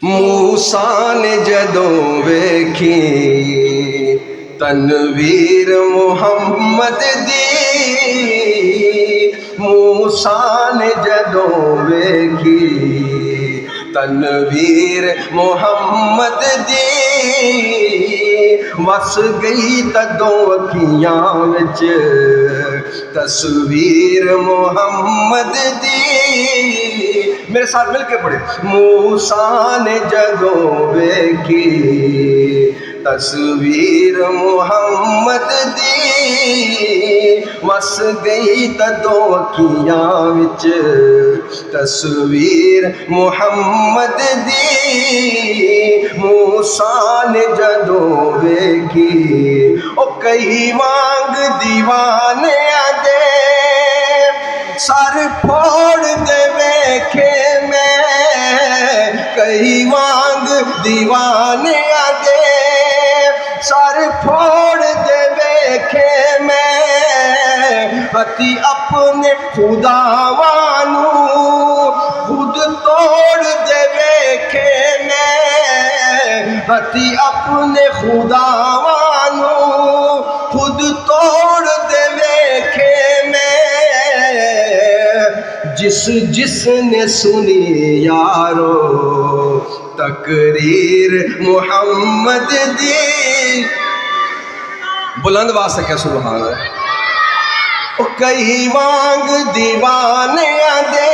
موسیٰ نے جدوں ویکھی تنویر محمد دی، موسیٰ نے جدوں ویکھی تنویر محمد دی، وس گئی تدوں اکھیاں وچ تصویر محمد دی۔ میرے ساتھ مل کے پڑھے، موسیٰ نے جدوں ویکھی تصویر محمد دی، وس گئی تدوں اکھیاں وچ تصویر محمد دی، موسیٰ نے جدوں ویکھی او کئی وانگ دیوانیاں دے سر پھوڑ دے ویکھے میں، کئی وانگ دیوانیاں دے سر پھوڑ دے ویکھے میں، ہتی اپنے خداوانو خود توڑ دے ویکھے میں، ہتی اپنے خداوانو خود توڑ دے ویکھے میں، جس نے سنی یارو تقریر محمد دی، بلند واسطے کیا سبحان اللہ، کئی وانگ دیوانیاں دے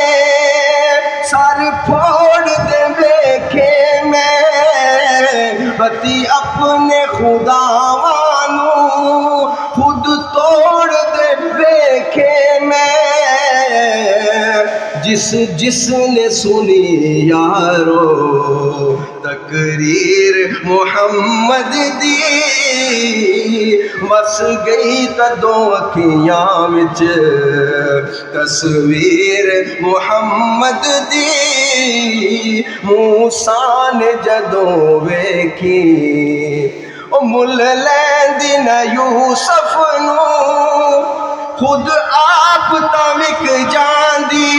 سر پھوڑ دے ویکھے میں، ہتی اپنے خداوانو خود توڑ دے ویکھے میں، جس نے سنی یارو تقریر محمد دی، وس گئی تدوں اکھیاں وچ تصویر محمد دی، موسیٰ نے جدوں ویکھی او مل لیندی نہ یوسف نو، خود آپ تاں وک جاندی،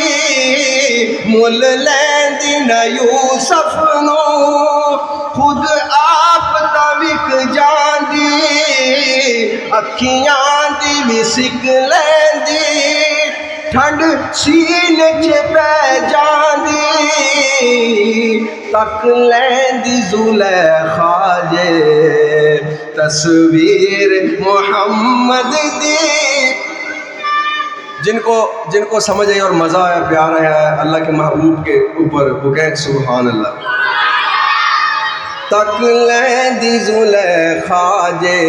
مل لیندی نہ یوسف نو، خود آپ تاں وک جاندی، اکھیاں دی وی سک لیندی، ٹھنڈ سینے چ پہ جاندی، تک لیندی زلیخا جے تصویر محمد دی۔ جن کو سمجھ آئی اور مزہ آیا، پیار آیا ہے اللہ کے محبوب کے اوپر، وہ کہے سبحان اللہ۔ تک لیندی زلیخا جے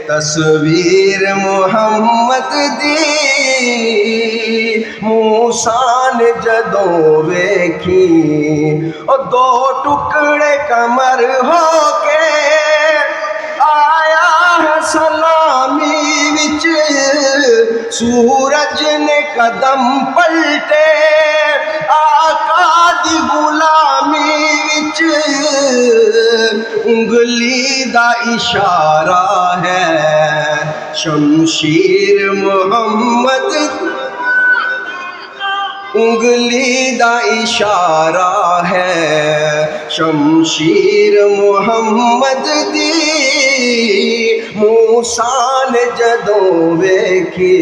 تصویر محمد دی، موسیٰ نے جدوں ویکھی او دو ٹکڑے کمر ہو کے آیا ہے سلامی وچ، سورج نے قدم پلٹے آقا دی غلامی وچ، انگلی دا اشارہ ہے شمشیر محمد، انگلی دا اشارہ ہے شمشیر محمد دی، موسیٰ نے جدوں ویکھی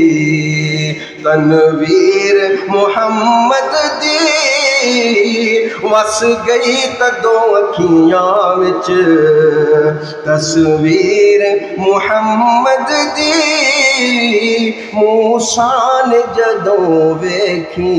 تنویر محمد دی، وس گئی تدوں اکھیاں وچ تصویر محمد دی، موسیٰ نے جدوں ویکھی